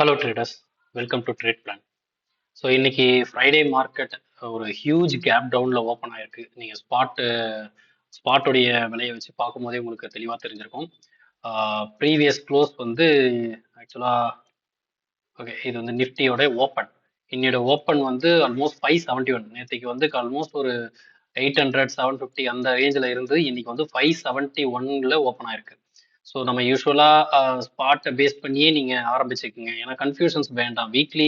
Hello traders, welcome to trade plan. So இன்னைக்கு Friday market ஒரு huge gap டவுனில் open ஆயிருக்கு. நீங்கள் ஸ்பாட்டோடைய விலையை வச்சு பார்க்கும்போதே உங்களுக்கு தெளிவாக தெரிஞ்சிருக்கும். ப்ரீவியஸ் க்ளோஸ் வந்து ஆக்சுவலாக ஓகே, இது வந்து நிஃப்டியோட ஓப்பன். இன்னையோட ஓப்பன் வந்து ஆல்மோஸ்ட் 571. நேற்றுக்கு வந்து ஆல்மோஸ்ட் ஒரு 800 750 அந்த ரேஞ்சில் இருந்து இன்னைக்கு வந்து 571ல ஓப்பன் ஆயிருக்கு. ஸோ நம்ம யூஸ்வலாக ஸ்பாட்டை பேஸ் பண்ணியே நீங்கள் ஆரம்பிச்சுக்கோங்க, ஏன்னா கன்ஃபியூஷன்ஸ் வேண்டாம். வீக்லி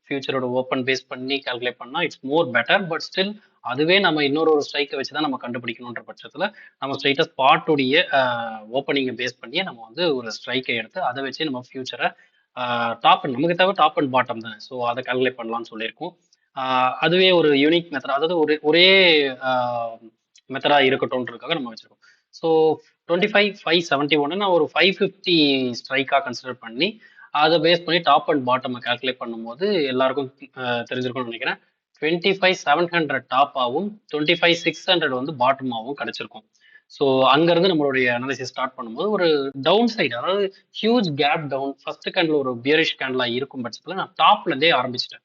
ஃபியூச்சரோட ஓப்பன் பேஸ் பண்ணி கால்குலேட் பண்ணால் it's more better. But still அதுவே நம்ம இன்னொரு ஸ்ட்ரைக்கை வச்சு தான் நம்ம கண்டுபிடிக்கணுன்ற பட்சத்தில் நம்ம ஸ்ட்ரைட்டாக ஸ்பாட்டோடைய ஓப்பனிங்கை பேஸ் பண்ணியே நம்ம வந்து ஒரு ஸ்ட்ரைக்கை எடுத்து அதை வச்சு நம்ம ஃபியூச்சரை டாப் அண்ட் நமக்கு தேவை டாப் அண்ட் பாட்டம் தானே. ஸோ அதை கால்குலேட் பண்ணலாம்னு சொல்லியிருக்கோம். அதுவே ஒரு யூனிக் மெத்தட், அதாவது ஒரே மெத்தடாக இருக்கட்டும்ன்றதுக்காக நம்ம வச்சிருக்கோம். ஸோ 25,571 நான் ஒரு 550 ஸ்ட்ரைக்காக கன்சிடர் பண்ணி அதை பேஸ் பண்ணி டாப் அண்ட் பாட்டம் கால்குலேட் பண்ணும்போது எல்லாருக்கும் தெரிஞ்சிருக்கும்னு நினைக்கிறேன். 25,700 டாப்பாகவும் 25,600 வந்து பாட்டமாகவும் கிடைச்சிருக்கும். ஸோ அங்கேருந்து நம்மளுடைய அனாலிசிஸ் ஸ்டார்ட் பண்ணும்போது ஒரு டவுன் சைடு, அதாவது huge gap down first candle ஒரு பியரிஷ் கேண்டிலாக இருக்கும் பட்சத்தில் நான் டாப்லேருந்தே ஆரம்பிச்சிட்டேன்.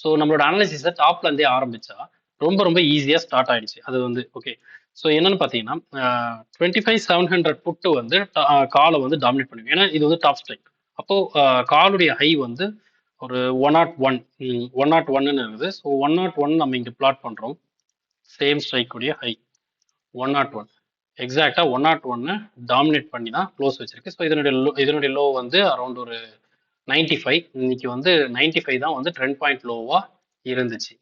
ஸோ நம்மளோட அனாலிசிஸை டாப்லேருந்தே ஆரம்பிச்சா ரொம்ப ரொம்ப ஈஸியாக ஸ்டார்ட் ஆயிடுச்சு. அது வந்து ஓகே. ஸோ என்னன்னு பார்த்தீங்கன்னா 25,700 புட்டு வந்து காலை வந்து டாமினேட் பண்ணுங்க, ஏன்னா இது வந்து டாப் ஸ்ட்ரைக். அப்போ காலுடைய ஹை வந்து ஒரு 101 101 இருக்குது. ஸோ 101 நம்ம இங்கே பிளாட் பண்ணுறோம். சேம் ஸ்ட்ரைக்குடைய ஹை 101 எக்ஸாக்டா 101 டாமினேட் பண்ணி தான் க்ளோஸ் வச்சிருக்கு. ஸோ இதனுடைய லோ வந்து அரௌண்ட் ஒரு 95. இன்னைக்கு வந்து 95 தான் வந்து ட்ரெண்ட் பாயிண்ட் லோவா இருந்துச்சு.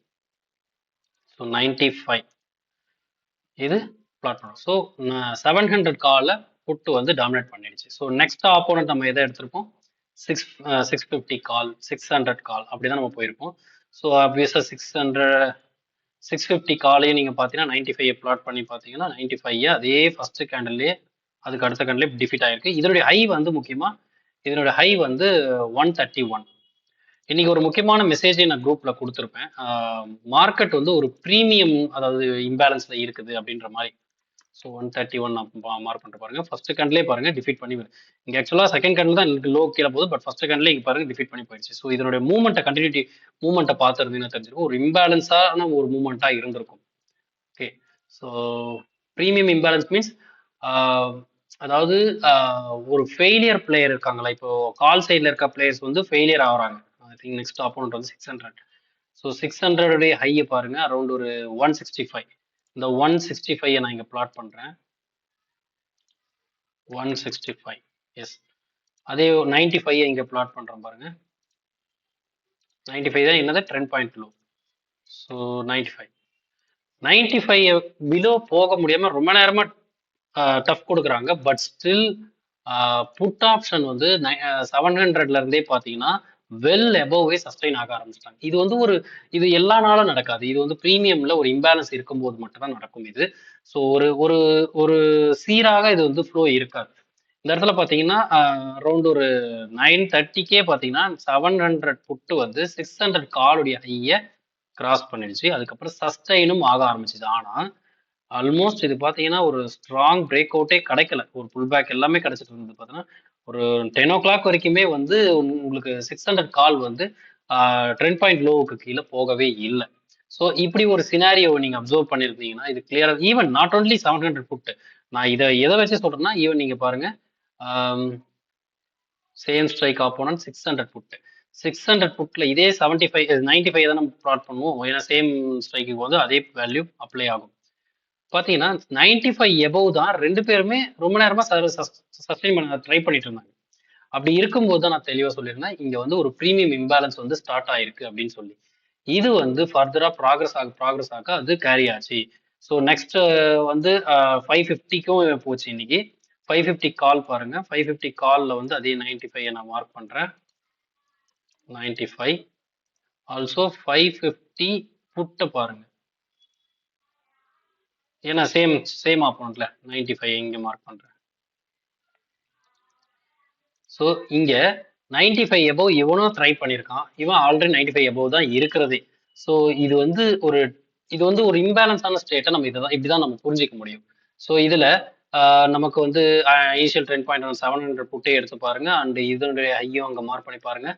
ஸோ 95 இது பிளாட் பண்ணுறோம். ஸோ 700 கால புட்டு வந்து டாமினேட் பண்ணிடுச்சு. ஸோ நெக்ஸ்ட் ஆப்போனன்ட் நம்ம எதை எடுத்திருப்போம்? 650 கால், 600 கால், அப்படிதான் நம்ம போயிருப்போம். ஸோ ஆப்வியஸாக 650 காலையும் நீங்கள் பார்த்தீங்கன்னா 95 பிளாட் பண்ணி பார்த்தீங்கன்னா 95 அதே ஃபர்ஸ்ட் கேண்டில்லே அதுக்கு அடுத்த கேண்டிலே டிஃபீட் ஆயிருக்கு. இதனுடைய ஹை வந்து முக்கியமாக இதனுடைய ஹை வந்து 131. இன்னைக்கு ஒரு முக்கியமான மெசேஜை நான் குரூப்ல கொடுத்துருப்பேன். மார்க்கெட் வந்து ஒரு ப்ரீமியம், அதாவது இம்பேலன்ஸ்ல இருக்குது அப்படின்ற மாதிரி. ஸோ 131 நான் மார்க் பண்ணிட்டு பாருங்க. ஃபர்ஸ்ட் கேண்ட்லேயே பாருங்க டிஃபீட் பண்ணி இங்கே ஆக்சுவலாக செகண்ட் கேண்டில் தான் எனக்கு லோ கீழே போகுது. பட் ஃபர்ஸ்ட் கேண்ட்லேயே இங்கே பாருங்க டிஃபீட் பண்ணி போயிடுச்சு. ஸோ இதனுடைய மூவ்மெண்ட்டை கண்டினியூட்டி மூவ்மெண்ட்டை பார்த்துருந்தீங்கன்னா தெரிஞ்சிருக்கும், ஒரு இம்பேலன்ஸான ஒரு மூவ்மெண்ட்டாக இருந்திருக்கும். Okay. So premium imbalance means அதாவது ஒரு ஃபெயிலியர் பிளேயர் இருக்காங்களா, இப்போ கால் சைடில் இருக்க பிளேயர்ஸ் வந்து ஃபெயிலியர் ஆகிறாங்க. ஐ திங்க் நெக்ஸ்ட் ஆப்போனன்ட் வந்து 600. ஸோ 600 ஹையை பாருங்க அரௌண்ட் ஒரு 165. இந்த 165 நான் இங்கே பிளாட் பண்ணுறேன். 165 எஸ். அதே 95 இங்கே பிளாட் பண்ணுறேன் பாருங்க. 95 தான் என்னது trend point low. So 95 below போக முடியாமல் ரொம்ப நேரமாக டஃப் கொடுக்குறாங்க. பட் ஸ்டில் புட் ஆப்ஷன் வந்து 700ல இருந்தே பார்த்தீங்கன்னா வெல் அபவ்வே சஸ்டைன் ஆக ஆரம்பிச்சிட்டாங்க. இது வந்து இது எல்லா நாளும் நடக்காது. இது வந்து ப்ரீமியம்ல ஒரு இம்பேலன்ஸ் இருக்கும்போது மட்டும்தான் நடக்கும் இது. ஸோ ஒரு ஒரு ஒரு சீராக இது வந்து ஃப்ளோ இருக்காது. இந்த இடத்துல பார்த்தீங்கன்னா அரௌண்ட் ஒரு 930கே பார்த்தீங்கன்னா 700 புட்டு வந்து 600 காலுடைய ஹையை கிராஸ் பண்ணிடுச்சு. அதுக்கப்புறம் சஸ்டைனும் ஆக ஆரம்பிச்சுது. ஆனால் ஆல்மோஸ்ட் இது பார்த்தீங்கன்னா ஒரு ஸ்ட்ராங் பிரேக் அவுட்டே கிடைக்கல. ஒரு புல் பேக் எல்லாமே கிடைச்சிட்டு இருந்தது. பார்த்தீங்கன்னா ஒரு 10 o'clock வரைக்குமே வந்து உங்களுக்கு 600 கால் வந்து ட்ரெண்ட் பாயிண்ட் லோவுக்கு கீழே போகவே இல்லை. ஸோ இப்படி ஒரு சினாரியோ நீங்க அப்சர்வ் பண்ணியிருந்தீங்கன்னா இது கிளியரா, ஈவன் நாட் ஓன்லி 700 புட், நான் இதை எதை வச்சு சொல்றேன்னா ஈவன் நீங்க பாருங்க சேம் ஸ்ட்ரைக் ஆப்போனன்ட் 600 புட். 600 புட்ல இதே 75 95 தான் நம்ம ப்ளாட் பண்ணுவோம், ஏன்னா சேம் ஸ்ட்ரைக்கு போது அதே வேல்யூ அப்ளை ஆகும். பார்த்தீங்கன்னா 95 எபவ் தான் ரெண்டு பேருமே ரொம்ப நேரமா சஸ்டெயின் பண்ண ட்ரை பண்ணிட்டு இருந்தாங்க. அப்படி இருக்கும்போது தான் நான் தெளிவாக சொல்லியிருந்தேன், இங்க வந்து ஒரு ப்ரீமியம் இம்பேலன்ஸ் வந்து ஸ்டார்ட் ஆயிருக்கு அப்படின்னு சொல்லி. இது வந்து ஃபர்தரா ப்ராக்ரஸ் ஆக அது கேரி ஆச்சு. ஸோ நெக்ஸ்ட் வந்து 550க்கும் போச்சு இன்னைக்கு. 550 கால் பாருங்க. 550 கால்ல வந்து அதே 95 நான் மார்க் பண்றேன். 95 ஆல்சோ 550 புட்டை பாருங்க, ஏன்னா சேம் ஆப்போனன்ட்ல 95 இங்க மார்க் பண்றேன். ஸோ இங்க 95 எபவ் இவனும் ட்ரை பண்ணியிருக்கான். இவன் ஆல்ரெடி 95 எபவ் தான் இருக்கிறதே. ஸோ இது வந்து ஒரு இம்பேலன்ஸான ஸ்டேட்டை நம்ம இப்படிதான் நம்ம புரிஞ்சிக்க முடியும். ஸோ இதுல நமக்கு வந்து இனிஷியல் ட்ரெண்ட் பாயிண்ட் 700 புட்டே எடுத்து பாருங்க. அண்ட் இதனுடைய ஹையும் அங்க மார்க் பண்ணி பாருங்க.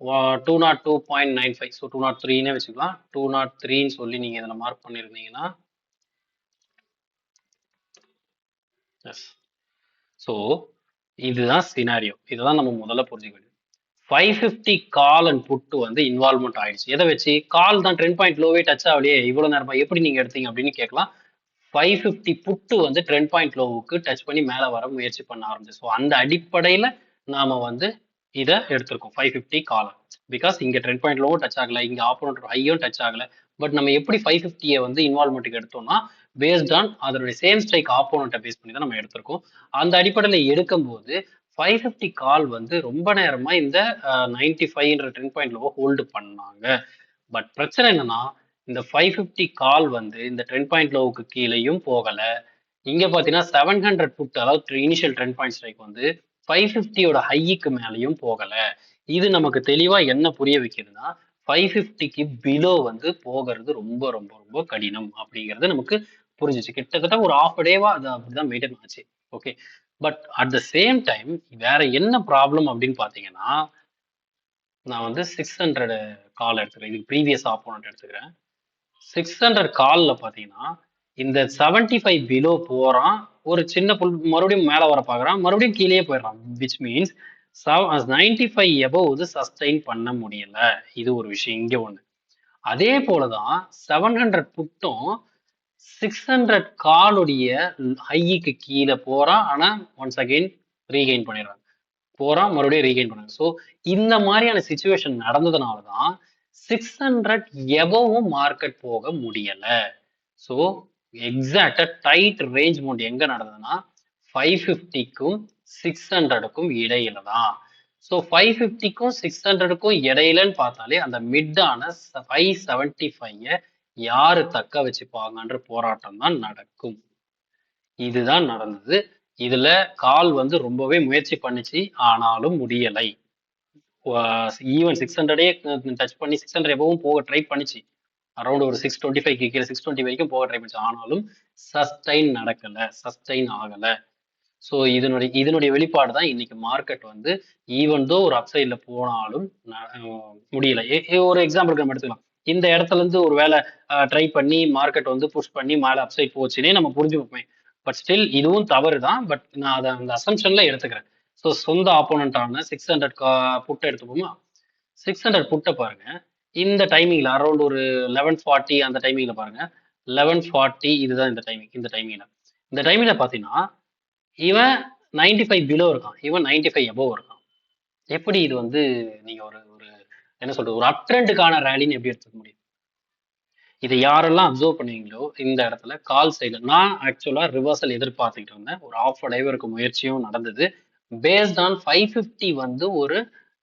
202.95. ஸோ 203னே வச்சுக்கலாம். 203ன்னு சொல்லி நீங்க இதில் மார்க் பண்ணியிருந்தீங்கன்னா எஸ். ஸோ இதுதான் சினாரியோ. இதுதான் நம்ம முதல்ல புரிஞ்சுக்க வேண்டியது. 550 கால் அண்ட் புட்டு வந்து இன்வால்வ்மெண்ட் ஆயிடுச்சு. எதை வச்சு? கால் தான் ட்ரெண்ட் பாயிண்ட் லோவே டச் ஆகலையே, இவ்வளவு நேரமா எப்படி நீங்க எடுத்தீங்க அப்படின்னு கேட்கலாம். 550 புட்டு வந்து ட்ரெண்ட் பாயிண்ட் லோவுக்கு டச் பண்ணி மேல வர முயற்சி பண்ண ஆரம்பிச்சு. ஸோ அந்த அடிப்படையில நாம வந்து இதை எடுத்திருக்கோம் 550 கால். பிகாஸ் இங்க ட்ரெண்ட் பாயிண்ட் லோவும் டச் ஆகல, இங்க ஆப்போனன்ட் ஹையும் டச் ஆகல. பட் நம்ம எப்படி 550 வந்து இன்வால்வ்மெண்ட்டுக்கு எடுத்தோம்னா பேஸ்ட் ஆன் அதனுடைய சேம் ஸ்ட்ரைக் ஆப்போனண்ட்டை பேஸ் பண்ணி தான் நம்ம எடுத்திருக்கோம். அந்த அடிப்படையில் எடுக்கும்போது 550 கால் வந்து ரொம்ப நேரமா இந்த 95ன்ற ட்ரெண்ட் பாயிண்ட் லோவை ஹோல்டு பண்ணாங்க. பட் பிரச்சனை என்னன்னா இந்த 550 கால் வந்து இந்த ட்ரெண்ட் பாயிண்ட் லோவுக்கு கீழேயும் போகல. இங்க பாத்தீங்கன்னா 700 புட், அதாவது இனிஷியல் ட்ரெண்ட் பாயிண்ட் ஸ்ட்ரைக் வந்து 550யோட ஹைக்கு மேலேயும் போகல. இது நமக்கு தெளிவா என்ன புரிய வைக்குதுன்னா 550க்கு பிலோ வந்து போகிறது ரொம்ப ரொம்ப ரொம்ப கடினம் அப்படிங்கிறது நமக்கு புரிஞ்சிச்சு. கிட்டத்தட்ட ஒரு half a டேவா அது அப்படிதான் மெயின்டைன் ஆச்சு. Okay. But at the same time வேற என்ன ப்ராப்ளம் அப்படின்னு பாத்தீங்கன்னா, நான் வந்து 600 கால் எடுத்துக்கிறேன். இதுக்கு ப்ரீவியஸ் ஆப்போனன்ட் எடுத்துக்கிறேன். 600 கால்ல பாத்தீங்கன்னா இந்த 75 பிலோ போறான், ஒரு சின்ன புல் மறுபடியும் மேல வர பாக்குறான், மறுபடியும் கீழே போயிடுறான். விச் மீன்ஸ் 95 எபோவ் வந்து சஸ்டெயின் பண்ண முடியல. இது ஒரு விஷயம். இங்க ஒண்ணு. அதே போலதான் 700 புட்டும் 600 காலுடைய ஹைக்கு கீழே போறான். ஆனா ஒன்ஸ் அகைன் ரீகெயின் பண்ணிடுறாங்க. போறான், மறுபடியும் ரீகெயின் பண்ணாங்க. ஸோ இந்த மாதிரியான சுச்சுவேஷன் நடந்ததுனாலதான் 600 எபோவும் மார்க்கெட் போக முடியல. ஸோ எக்ஸாக்டா டைட் ரேஞ்ச் மவுண்ட் எங்க நடந்ததுன்னா 550க்கும் 600க்கும் இடையில தான். ஸோ 550க்கும் 600க்கும் இடையிலன்னு பார்த்தாலே அந்த மிட்டான 575 யாரு தக்க வச்சுப்பாங்கன்ற போராட்டம் தான் நடக்கும். இதுதான் நடந்தது. இதுல கால் வந்து ரொம்பவே முயற்சி பண்ணிச்சு, ஆனாலும் முடியலை. ஈவன் 600 டச் பண்ணி 600 எபவும் போக ட்ரை பண்ணிச்சு. அரௌண்ட் ஒரு 625 கீழே 620 வரைக்கும் போக ட்ரை பண்ணிச்சு. ஆனாலும் சஸ்டைன் நடக்கல, சஸ்டைன் ஆகல. ஸோ இதனுடைய வெளிப்பாடு தான் இன்னைக்கு மார்க்கெட் வந்து ஈவன் தோ ஒரு அப்சைட்ல போனாலும் முடியல. ஒரு எக்ஸாம்பிளுக்கு நம்ம எடுத்துக்கலாம். இந்த இடத்துல இருந்து ஒரு வேலை ட்ரை பண்ணி மார்க்கெட் வந்து புஷ் பண்ணி மேல அப்சைட் போச்சுன்னே நம்ம புரிஞ்சுப்போமே. பட் ஸ்டில் இதுவும் தவறு தான். பட் நான் அதை அந்த அசம்ஷன்ல எடுத்துக்கிறேன். ஸோ சொந்த ஆப்போனண்டான 600 புட்டை எடுத்துப்போமா. 600 புட்டை பாருங்க. இந்த டைமிங்ல அரௌண்ட் ஒரு 11:40 அந்த டைமிங்ல பாருங்க. 11:40 இதுதான் இந்த டைமிங். இந்த டைமிங்ல பாத்தீங்கன்னா இவன் 95 பிலோ இருக்கான், இவன் 95 எபோவ் இருக்கான். எப்படி இது வந்து நீங்க ஒரு ஒரு என்ன சொல்றது, ஒரு அப் ட்ரெண்டுக்கான ரேலின்னு எப்படி எடுத்துக்க முடியும்? இதை யாரெல்லாம் அப்சர்வ் பண்ணுவீங்களோ இந்த இடத்துல கால் சைடு நான் ஆக்சுவலா ரிவர்சல் எதிர்பார்த்துக்கிட்டு இருந்தேன். ஒரு ஆஃப் டைவருக்கு முயற்சியும் நடந்தது. பேஸ்ட் ஆன் 550 வந்து ஒரு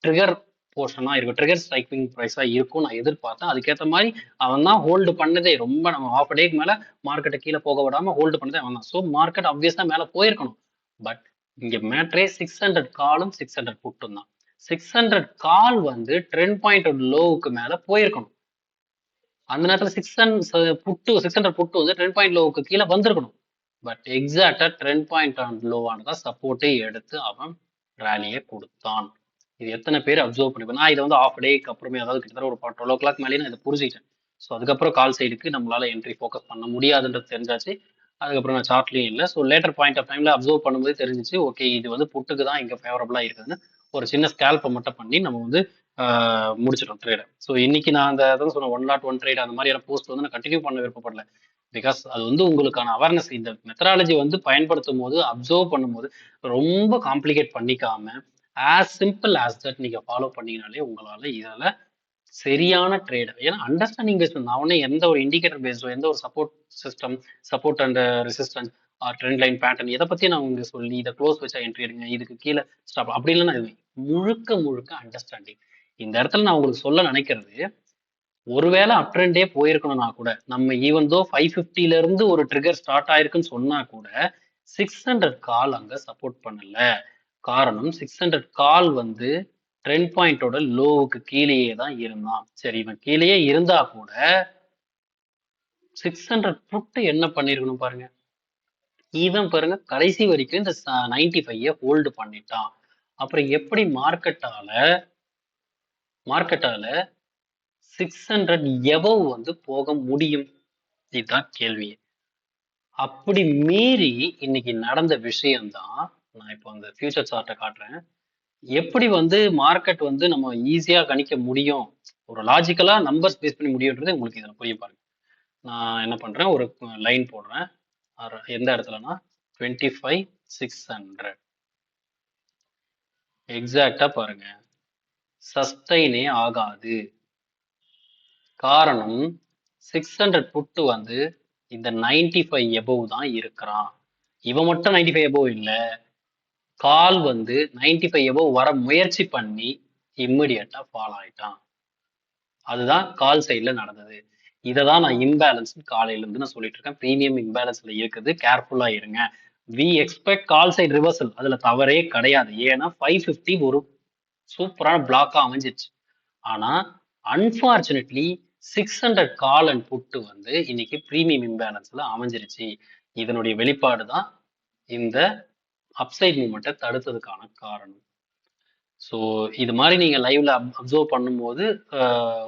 ட்ரிகர் போர்ஷனா இருக்கும், ட்ரிகர் ஸ்ட்ரைக்கிங் ப்ரைஸா இருக்கும் நான் எதிர்பார்த்தேன். அதுக்கேற்ற மாதிரி அவன் தான் ஹோல்டு பண்ணதே. ரொம்ப நம்ம ஆஃப் டேக்கு மேல மார்க்கெட்டை கீழே போக விடாம ஹோல்டு பண்ணதே அவன் தான். ஸோ மார்க்கெட் ஆப்வியஸா மேல போயிருக்கணும். பட் இங்க மேட்ரே 600 காலும் 600 புட்டும் தான். 600 கால் வந்து ட்ரெண்ட் பாயிண்ட் லோவுக்கு மேல போயிருக்கணும். அந்த நேரத்துல 600 புட்டு வந்து ட்ரெண்ட் பாயிண்ட் லோவுக்கு கீழே வந்திருக்கணும். பட் எக்ஸாக்டா ட்ரெண்ட் பாயிண்ட் லோவானதான் சப்போர்ட்டை எடுத்து அவன் ரேலியை கொடுத்தான். இது எத்தனை பேர் அப்சர்வ் பண்ணிப்பேன். நான் இதை வந்து ஆஃப் டேக்கு அப்புறமே, அதாவது கிட்டத்தட்ட ஒரு 12 o'clock மேலேயே நான் இதை புரிஞ்சுக்கிட்டேன். ஸோ அதுக்கப்புறம் கால் சைடுக்கு நம்மளால என்ட்ரி ஃபோக்கஸ் பண்ண முடியாதுன்றது தெரிஞ்சாச்சு. அதுக்கப்புறம் நான் சார்ட்லயும் இல்லை. ஸோ லேட்டர் பாயிண்ட் ஆஃப் டைம்ல அப்சர்வ் பண்ணும்போது தெரிஞ்சிச்சு, ஓகே இது வந்து புட்டுக்கு தான் இங்க ஃபேவரபிளா இருக்குதுன்னு ஒரு சின்ன ஸ்கேல்ப்பை மட்டும் பண்ணி நம்ம வந்து முடிச்சிட்டோம் ட்ரேடை. ஸோ இன்னைக்கு நான் அந்த அதான் சொன்ன 101 ட்ரேட் அந்த மாதிரியான போஸ்ட் வந்து நான் கண்டினியூ பண்ண விருப்பப்படல. பிகாஸ் அது வந்து உங்களுக்கான அவேர்னஸ். இந்த மெத்தடாலஜி வந்து பயன்படுத்தும் போது அப்சர்வ் பண்ணும்போது ரொம்ப காம்ப்ளிகேட் பண்ணிக்காம ஆஸ் சிம்பிள் ஆஸ் தட் நீங்க ஃபாலோ பண்ணீங்கனாலே உங்களால இதில் சரியான ட்ரேட், ஏன்னா அண்டர்ஸ்டாண்டிங் பேஸ்ட். நான் உடனே எந்த ஒரு இண்டிகேட்டர் பேஸ்டோ, எந்த ஒரு support system, support and resistance, trend line pattern இதை பத்தி நான் உங்களுக்கு சொல்லி இதை க்ளோஸ் வச்சா என்ட்ரி எடுங்க, இதுக்கு கீழே ஸ்டாப் அப்படி இல்லைன்னா இது முழுக்க முழுக்க அண்டர்ஸ்டாண்டிங். இந்த இடத்துல நான் உங்களுக்கு சொல்ல நினைக்கிறது, ஒருவேளை அப் ட்ரெண்டே போயிருக்கணும்னா கூட நம்ம ஈவன் தோ 550ல இருந்து ஒரு ட்ரிகர் ஸ்டார்ட் ஆயிருக்குன்னு சொன்னா கூட 600 கால் அங்க சப்போர்ட் பண்ணல. காரணம் 600 கால் வந்து ட்ரெண்ட் பாயிண்டோட லோவுக்கு கீழேயே தான் இருந்தான். சரி, இவன் கீழேயே இருந்தா கூட 600 புட்டு என்ன பண்ணிருக்கணும் பாருங்க. இவன் பாருங்க கடைசி வரைக்கும் இந்த 95 ஹோல்டு பண்ணிட்டான். அப்புறம் எப்படி மார்க்கெட்டால மார்க்கெட்டால 600 எபவ் வந்து போக முடியும்? இதுதான் கேள்வி. அப்படி மீறி இன்னைக்கு நடந்த விஷயம்தான். நான் இப்போ அந்த ஃபியூச்சர் சார்ட்டை காட்டுறேன். எப்படி வந்து மார்க்கெட் வந்து நம்ம ஈஸியா கணிக்க முடியும், ஒரு லாஜிக்கலா நம்பர்ஸ் பேஸ் பண்ணி முடியுன்றது உங்களுக்கு இதுல புரியும் பாருங்க. நான் என்ன பண்றேன், ஒரு லைன் போடுறேன். எந்த இடத்துலனா 25,600 எக்ஸாக்டா பாருங்க, சஸ்டைனே ஆகாது. காரணம் 600 புட்டு வந்து இந்த 95 எபோவ் தான் இருக்கிறான். இவன் மட்டும் 95 எபோவ் இல்ல, கால் வந்து 95 எபோவ் வர முயற்சி பண்ணி இம்மிடியட்டா ஃபால் ஆயிட்டான். அதுதான் கால் சைட்ல நடந்தது. இதை தான் நான் இம்பேலன்ஸ் காலையில இருந்து நான் சொல்லிட்டு இருக்கேன். பிரீமியம் இம்பேலன்ஸ்ல இருக்குது, கேர்ஃபுல்லா இருங்க. We expect call side reversal, அதுல தவறே கிடையாது. ஏன்னா 550 ஒரு சூப்பரான பிளாக்கா அமைஞ்சிருச்சு. ஆனா அன்பார்ச்சுனேட்லி 600 கால் அண்ட் புட்டு வந்து இன்னைக்கு பிரீமியம் இம்பேலன்ஸ்ல அமைஞ்சிருச்சு. இதனுடைய வெளிப்பாடு தான் இந்த அப்சைட் மூவ்மெண்ட்டை தடுத்ததுக்கான காரணம். ஸோ இது மாதிரி நீங்க லைவ்ல அப்சர்வ் பண்ணும்போது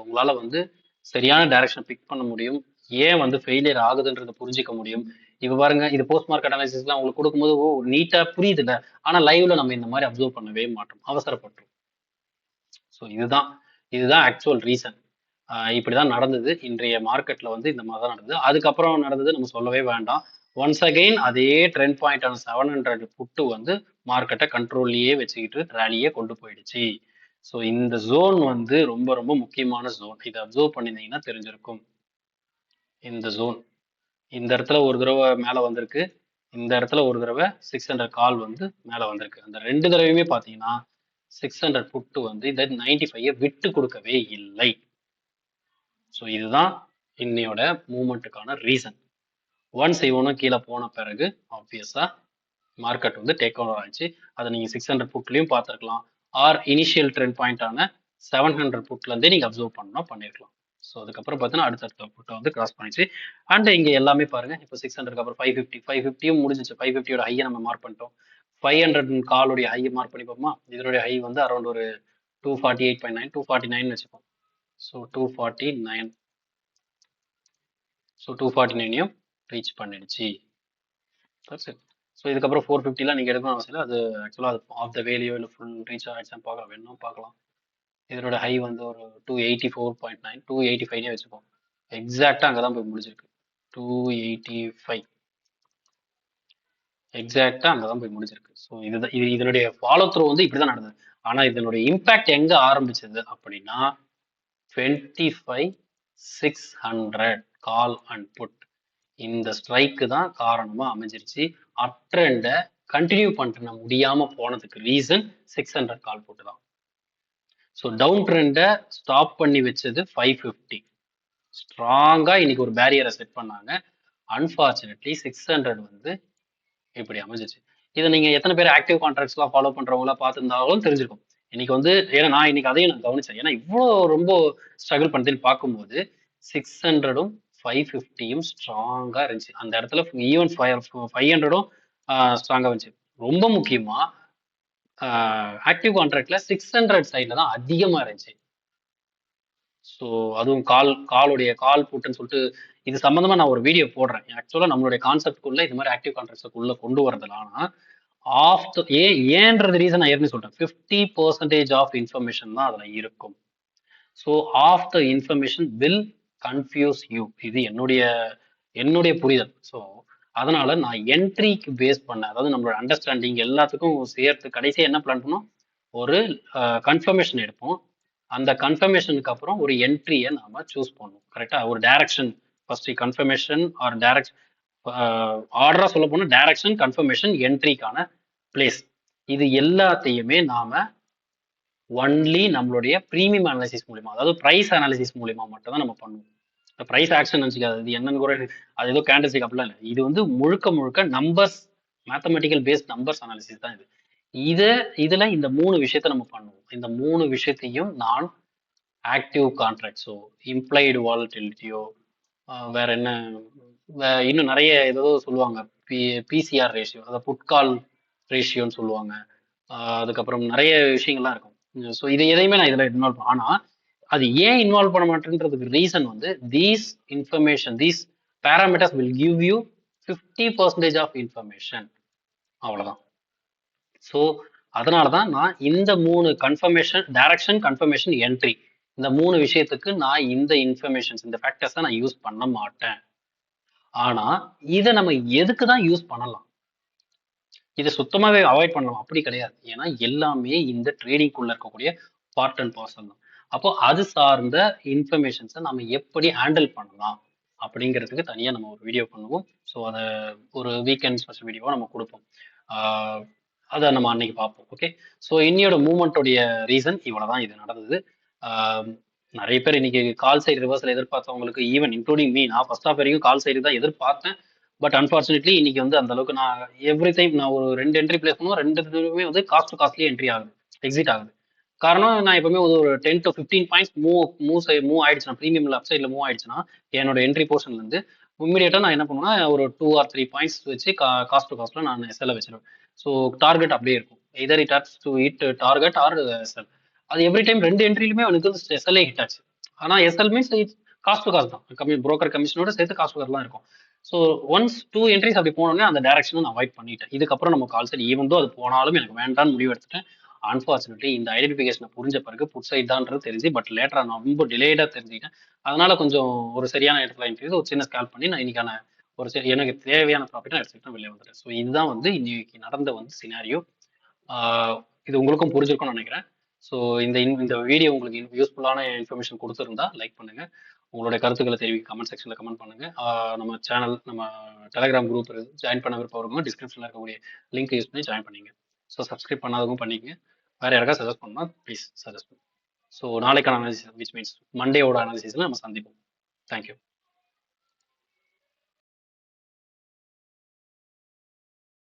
உங்களால வந்து சரியான டைரக்ஷன் பிக் பண்ண முடியும். ஏன் வந்து ஃபெயிலியர் ஆகுதுன்றதை புரிஞ்சிக்க முடியும். இப்ப பாருங்க, இது போஸ்ட் மார்க்கெட் அனாலிசிஸ்லாம் உங்களுக்கு கொடுக்கும்போது ஓ நீட்டா புரியுது இல்ல. ஆனா லைவ்ல நம்ம இந்த மாதிரி அப்சர்வ் பண்ணவே மாட்டோம், அவசரப்பட்டோம். ஸோ இதுதான் ஆக்சுவல் ரீசன். இப்படிதான் நடந்தது இன்றைய மார்க்கெட்ல வந்து இந்த மாதிரி தான் நடந்தது. அதுக்கப்புறம் நடந்தது நம்ம சொல்லவே வேண்டாம். ஒன்ஸ் அகைன் அதே ட்ரெண்ட் பாயிண்டான 700 புட்டு வந்து மார்க்கெட்டை கண்ட்ரோல்லையே வச்சுக்கிட்டு ரேலியே கொண்டு போயிடுச்சு. ஸோ இந்த ஜோன் வந்து ரொம்ப ரொம்ப முக்கியமான ஜோன். இதை அப்சர்வ் பண்ணியிருந்தீங்கன்னா தெரிஞ்சிருக்கும். இந்த ஜோன் இந்த இடத்துல ஒரு தடவை மேல வந்திருக்கு, இந்த இடத்துல ஒரு தடவை 600 கால் வந்து மேல வந்திருக்கு. அந்த ரெண்டு தடவையுமே பாத்தீங்கன்னா 600 புட்டு வந்து இந்த 95 விட்டு கொடுக்கவே இல்லை. ஸோ இதுதான் இன்னையோட மூவ்மெண்ட்டுக்கான ரீசன். ஒன்ஸ் இவனும் கீழே போன பிறகு ஆப்வியஸா மார்க்கெட் வந்து டேக் ஓவர் ஆச்சு. அதை நீங்க 600 புட்லயும் பார்த்துருக்கலாம், ஆர் இனிஷியல் ட்ரெண்ட் பாயிண்டான 700 புட்ல இருந்தே நீங்க அப்சர்வ் பண்ணா பண்ணிருக்கலாம். ஸோ அதுக்கப்புறம் பார்த்தீங்கன்னா அடுத்தடுத்த புட்டை வந்து கிராஸ் பண்ணிச்சு. அண்ட் இங்க எல்லாமே பாருங்க, இப்போ 600க்கு அப்புறம் 550 முடிஞ்சிச்சு. 550யோட ஹையை நம்ம மார்க் பண்ணிட்டோம். 500 காலுடைய ஹையை மார்க் பண்ணி பார்ப்போமா? இதனுடைய ஹை வந்து அரௌண்ட் ஒரு 248.9 249 வச்சுப்போம். ஸோ 249. ஸோ 249யும் ரீச் பண்ணிடுச்சு. சரி. ஸோ இதுக்கப்புறம் 450லாம் நீங்கள் எடுக்கணும் அவசியம் இல்லை. அது ஆக்சுவலாக அது ஆஃப் த வேலையோ இல்லை ஃபுல் ரீச் ஆகிடுச்சான்னு பார்க்கலாம், வேணும் பார்க்கலாம். இதனோட ஹை வந்து ஒரு 284.9 285 வச்சுப்போம். எக்ஸாக்டாக அங்கே தான் போய் முடிஞ்சிருக்கு. 285 எக்ஸாக்டாக அங்கே தான் போய் முடிஞ்சிருக்கு. ஸோ இதுதான் இதனுடைய ஃபாலோ த்ரூ வந்து இப்படி தான் நடந்தது. ஆனால் இதனுடைய இம்பேக்ட் எங்கே ஆரம்பிச்சது அப்படின்னா 25,600 கால் அண்ட் புட் இந்த ஸ்ட்ரைக்கு தான் காரணமா அமைஞ்சிருச்சு. அப் ட்ரெண்டை கண்டினியூ பண்ண முடியாம போனதுக்கு ரீசன் 600 கால் புட் தான். ஸோ டவுன் ட்ரெண்டை ஸ்டாப் பண்ணி வச்சது 550. ஸ்ட்ராங்கா இன்னைக்கு ஒரு பேரியரை செட் பண்ணாங்க. அன்பார்ச்சுனேட்லி 600 வந்து இப்படி அமைஞ்சிச்சு. இதை நீங்க எத்தனை பேர் ஆக்டிவ் கான்ட்ராக்ட்ஸ்லாம் ஃபாலோ பண்றவங்களா பார்த்துருந்தாலும் தெரிஞ்சிருக்கும். இன்னைக்கு வந்து ஏன்னா நான் இன்னைக்கு அதையும் நான் கவனிச்சேன். ஏன்னா இவ்வளோ ரொம்ப ஸ்ட்ரகிள் பண்ணுதுன்னு பார்க்கும்போது 600ம் 550யும் ஸ்ட்ராங்கா இருந்துச்சு. அந்த இடத்துல ஈவன் 500ம் ஸ்ட்ராங்கா இருந்துச்சு. ரொம்ப முக்கியமா ஆக்டிவ் கான்ட்ராக்ட்ல 600 சைட்ல தான் அதிகமா இருந்துச்சு. ஸோ அதுவும் காலுடைய கால் புட்டுன்னு சொல்லிட்டு இது சம்பந்தமா நான் ஒரு வீடியோ போடுறேன். ஆக்சுவலா நம்மளுடைய கான்செப்ட்குள்ள இது மாதிரி ஆக்டிவ் கான்ட்ராக்ட்ஸ்க்குள்ள கொண்டு வரதுல ஆனா ஏன்றது ரீசன் நான் ஏற்கனவே சொல்றேன். 50% ஆஃப் இன்ஃபர்மேஷன் தான் அதுல இருக்கும். So of the information will confuse you. இது என்னுடைய புரிதல். ஸோ அதனால நான் என்ட்ரிக்கு பேஸ் பண்ண, அதாவது நம்மளோட அண்டர்ஸ்டாண்டிங் எல்லாத்துக்கும் சேர்த்து கடைசியாக என்ன பிளான் பண்ணோம், ஒரு கன்ஃபர்மேஷன் எடுப்போம். அந்த கன்ஃபர்மேஷனுக்கு அப்புறம் ஒரு என்ட்ரியை நாம சூஸ் பண்ணுவோம். கரெக்டா? ஒரு direction first confirmation or direction, ஆர்டரா சொல்ல போனா டைரக்ஷன், கன்ஃபர்மேஷன், என்ட்ரிக்கான பிளேஸ். இது எல்லாத்தையுமே நாம ஒன்லி நம்மளுடைய ப்ரீமியம் அனாலிசிஸ் மூலியமா, அதாவது பிரைஸ் அனாலிசிஸ் மூலியமா மட்டும் தான் நம்ம பண்ணுவோம். பிரைஸ் ஆக்ஷன் நினைச்சுக்காது, இது என்னன்னு கூட அது ஏதோ கேண்டல்ஸ்டிக் அப்படிலாம் இல்லை. இது வந்து முழுக்க முழுக்க numbers, mathematical based numbers analysis தான் இது. இதுல இந்த மூணு விஷயத்த நம்ம பண்ணுவோம். இந்த மூணு விஷயத்தையும் நான் ஆக்டிவ் கான்ட்ராக்ட்ஸோ, இம்ப்ளைடு வாலட்டிலிட்டியோ, வேற என்ன, இன்னும் நிறைய ஏதோ சொல்லுவாங்க, பிசிஆர் ரேஷியோ, அதாவது புட்கால் ரேஷியோன்னு சொல்லுவாங்க. அதுக்கப்புறம் நிறைய விஷயங்கள்லாம் இருக்கும். ஸோ இது எதையுமே நான் இதில் இன்வால்வ் பண்ண ஆனால் அது ஏன் இன்வால்வ் பண்ண மாட்டேன்றதுக்கு ரீசன் வந்து these information these parameters will give you 50% of information, அவ்வளோதான். ஸோ அதனால தான் நான் இந்த 3 கன்ஃபர்மேஷன், டைரக்ஷன், கன்ஃபர்மேஷன், என்ட்ரி, இந்த 3 விஷயத்துக்கு நான் இந்த இன்ஃபர்மேஷன்ஸ், இந்த ஃபேக்டர்ஸை நான் யூஸ் பண்ண மாட்டேன். ஆனா இதை நம்ம எதுக்கு தான் யூஸ் பண்ணலாம்? இதை சுத்தமாவே அவாய்ட் பண்ணலாம் அப்படி கிடையாது. ஏன்னா எல்லாமே இந்த ட்ரேடிங்குள்ள இருக்கக்கூடிய பார்ட் அண்ட் பார்சல் தான். அப்போ அது சார்ந்த இன்ஃபர்மேஷன்ஸை நம்ம எப்படி ஹேண்டில் பண்ணலாம் அப்படிங்கிறதுக்கு தனியாக நம்ம ஒரு வீடியோ பண்ணுவோம். ஸோ அதை ஒரு வீக்கெண்ட் ஸ்பெஷல் வீடியோவாக நம்ம கொடுப்போம். அதை நம்ம அன்னைக்கு பார்ப்போம். ஓகே, ஸோ இன்னையோட மூமெண்ட்டோடைய ரீசன் இவ்வளோதான். இது நடந்தது. நிறைய பேர் இன்னைக்கு கால் சைடு ரிவர்சல் எதிர்பார்த்தவங்களுக்கு, ஈவன் இன்க்ளூடிங் மீ, நான் ஃபர்ஸ்ட் ஆஃப் வரைக்கும் கால் சைடு தான் எதிர்பார்த்தேன். பட் அன்ஃபார்ச்சுனேட்லி இன்னைக்கு வந்து அந்த அளவுக்கு நான் எவ்ரி டைம் நான் ஒரு 2 என்ட்ரி பிளேஸ் பண்ணுவோம், 2 வந்து காஸ்ட் டு காஸ்ட்லி என்ட்ரி ஆகுது, எக்ஸிட் ஆகுது. காரணம் நான் எப்பவுமே ஒரு 10 to 15 பாயிண்ட்ஸ் மூவ் ஆயிடுச்சுன்னா, ப்ரீமியம்ல அப் சைடில் மூவ் ஆயிடுச்சுன்னா என்னோட என்ட்ரி போர்ஷன்ல இருந்து இம்மிடியேட்டா நான் என்ன பண்ணுவேன்னா ஒரு 2 or 3 பாயிண்ட்ஸ் வச்சு காஸ்ட் டு காஸ்ட்ல நான் எஸ்எல்ல வச்சிருவேன். ஸோ டார்கெட் அப்படியே இருக்கும், either it hits to hit target or SL. அது எவ்ரி டைம் 2 என்ட்ரிலுமே அவனுக்கு எஸ்எல்ஏ ஹிட் ஆச்சு. ஆனா SL means cost to cost தான், புரோக்கர் கமிஷனோட சேர்த்து காஸ்ட் டு காஸ்ட்லாம் இருக்கும். ஸோ ஒன்ஸ் 2 என்ட்ரிஸ் அப்படி போனோடனே அந்த டைரக்ஷனை நான் அவாய்ட் பண்ணிட்டேன். இதுக்கப்புறம் நம்ம கால் சைடு ஈவன் தோ அது போனாலும் எனக்கு வேண்டாம்னு முடிவு எடுத்துட்டேன். அன்பார்ச்சுனேட்லி இந்த ஐடென்டிஃபிகேஷனை புரிஞ்ச பிறகு புட் சைட் தான்றது தெரிஞ்சு, பட் லேட்டரா நான் ரொம்ப டிலேடா தெரிஞ்சுக்கிட்டேன். அதனால கொஞ்சம் ஒரு சரியான இடத்துல இன்க்ரீஸ் ஒரு சின்ன ஸ்கேல் பண்ணி நான் இன்னைக்கான ஒரு எனக்கு தேவையான ப்ராஃபிட்டை எடுத்துக்கிட்டு வெளியே வந்துட்டேன். ஸோ இதுதான் வந்து இன்னைக்கு நடந்த வந்து சினாரியோ. இது உங்களுக்கும் புரிஞ்சிருக்கும்னு நினைக்கிறேன். ஸோ இந்த வீடியோ உங்களுக்கு யூஸ்ஃபுல்லான இன்ஃபர்மேஷன் கொடுத்துருந்தா லைக் பண்ணுங்க, உங்களுடைய கருத்துக்களை தெரிவிக்க கமெண்ட் செக்ஷன்ல கமெண்ட் பண்ணுங்க. நம்ம சேனல், நம்ம டெலிகிராம் குரூப் ஜாயின் பண்ண விருப்பவங்க டிஸ்கிரிப்ஷன்ல இருக்கக்கூடிய லிங்க் யூஸ் பண்ணி ஜாயின் பண்ணிங்க. ஸோ சப்ஸ்கிரைப் பண்ணாதவங்க பண்ணிக்கங்க. வேற யாருக்காவது சஜஸ்ட் பண்ணா ப்ளீஸ் சஜஸ்ட் பண்ணுங்க. ஸோ நாளைக்கான அனாலிசிஸ், விச் மீன்ஸ் மண்டேவோட அனாலிசிஸ்ல நம்ம சந்திப்போம். தேங்க்யூ.